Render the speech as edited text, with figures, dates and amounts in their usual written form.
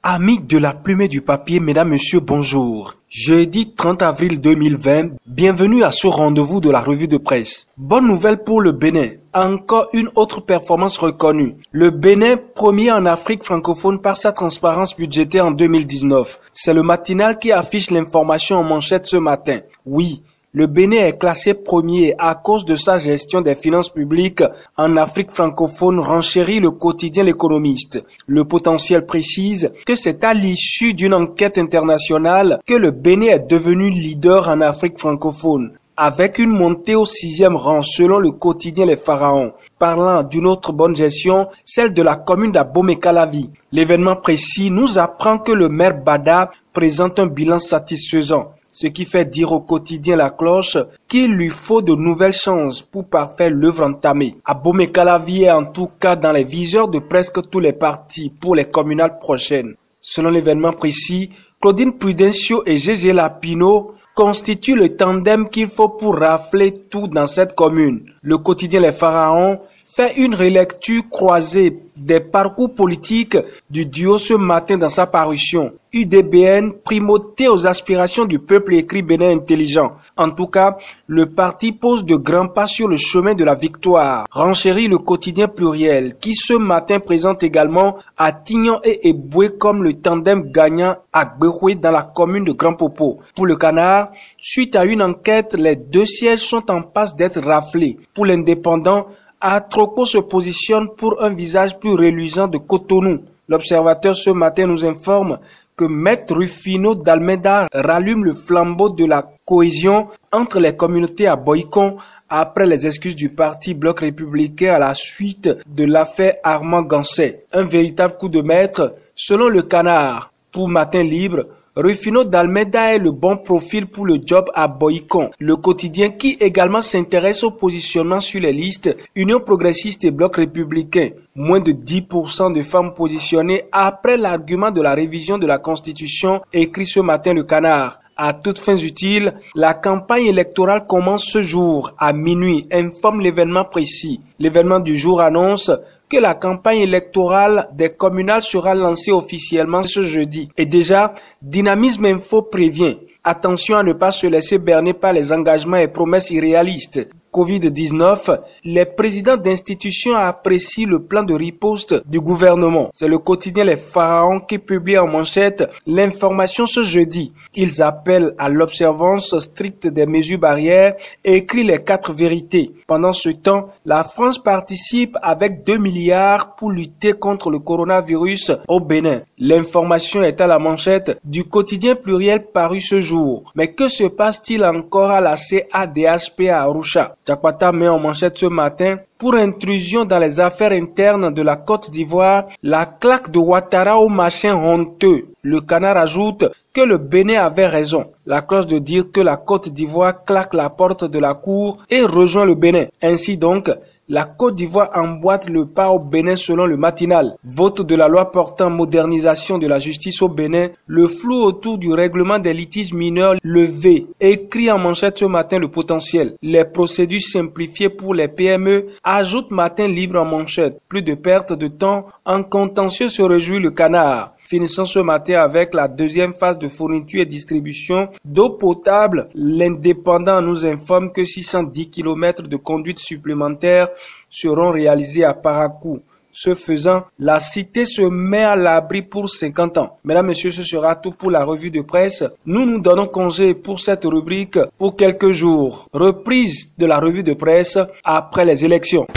Amis de la plume et du papier, mesdames, messieurs, bonjour. Jeudi 30 avril 2020, bienvenue à ce rendez-vous de la revue de presse. Bonne nouvelle pour le Bénin, encore une autre performance reconnue. Le Bénin, premier en Afrique francophone par sa transparence budgétaire en 2019. C'est le matinal qui affiche l'information en manchette ce matin. Oui. Le Bénin est classé premier à cause de sa gestion des finances publiques en Afrique francophone, renchérit le quotidien L'Économiste. Le potentiel précise que c'est à l'issue d'une enquête internationale que le Bénin est devenu leader en Afrique francophone, avec une montée au 6e rang selon le quotidien Les Pharaons. Parlant d'une autre bonne gestion, celle de la commune d'Abomey-Calavi. L'événement précis nous apprend que le maire Bada présente un bilan satisfaisant. Ce qui fait dire au quotidien La Cloche qu'il lui faut de nouvelles chances pour parfaire l'œuvre entamée. Abomey-Calavi est en tout cas dans les viseurs de presque tous les partis pour les communales prochaines. Selon l'événement précis, Claudine Prudencio et Gégé Lapino constituent le tandem qu'il faut pour rafler tout dans cette commune. Le quotidien Les Pharaons fait une relecture croisée des parcours politiques du duo ce matin dans sa parution. UDBN, primauté aux aspirations du peuple, écrit Bénin Intelligent. En tout cas, le parti pose de grands pas sur le chemin de la victoire. Renchérit le quotidien Pluriel, qui ce matin présente également Attignon et Eboué comme le tandem gagnant à Gbehoué dans la commune de Grand Popo. Pour le Canard, suite à une enquête, les 2 sièges sont en passe d'être raflés. Pour l'Indépendant, Atroco se positionne pour un visage plus reluisant de Cotonou. L'Observateur ce matin nous informe que Maître Rufino d'Almeida rallume le flambeau de la cohésion entre les communautés à Boycon après les excuses du parti Bloc républicain à la suite de l'affaire Armand Gansset. Un véritable coup de maître selon le Canard. Pour Matin Libre, Rufino d'Almeida est le bon profil pour le job à Boycon. Le quotidien qui également s'intéresse au positionnement sur les listes Union progressiste et Bloc républicain. Moins de 10% de femmes positionnées après l'argument de la révision de la Constitution, écrit ce matin le Canard. À toutes fins utiles, la campagne électorale commence ce jour à minuit, informe l'événement précis. L'événement du jour annonce que la campagne électorale des communales sera lancée officiellement ce jeudi. Et déjà, Dynamisme Info prévient. Attention à ne pas se laisser berner par les engagements et promesses irréalistes. Covid-19, les présidents d'institutions apprécient le plan de riposte du gouvernement. C'est le quotidien Les Pharaons qui publie en manchette l'information ce jeudi. Ils appellent à l'observance stricte des mesures barrières et écrit les 4 vérités. Pendant ce temps, la France participe avec 2 milliards pour lutter contre le coronavirus au Bénin. L'information est à la manchette du quotidien Pluriel paru ce jour. Mais que se passe-t-il encore à la CADHP à Arusha? Tchakwata met en manchette ce matin pour intrusion dans les affaires internes de la Côte d'Ivoire, la claque de Ouattara au machin honteux. Le Canard ajoute que le Bénin avait raison. La Cloche de dire que la Côte d'Ivoire claque la porte de la cour et rejoint le Bénin. Ainsi donc, la Côte d'Ivoire emboîte le pas au Bénin selon le matinal. Vote de la loi portant modernisation de la justice au Bénin, le flou autour du règlement des litiges mineurs levé. Écrit en manchette ce matin le potentiel. Les procédures simplifiées pour les PME, ajoute Matin Libre en manchette. Plus de perte de temps, en contentieux se réjouit le Canard. Finissons ce matin avec la 2e phase de fourniture et distribution d'eau potable. L'Indépendant nous informe que 610 km de conduites supplémentaires seront réalisés à Parakou. Ce faisant, la cité se met à l'abri pour 50 ans. Mesdames, Messieurs, ce sera tout pour la revue de presse. Nous donnons congé pour cette rubrique pour quelques jours. Reprise de la revue de presse après les élections.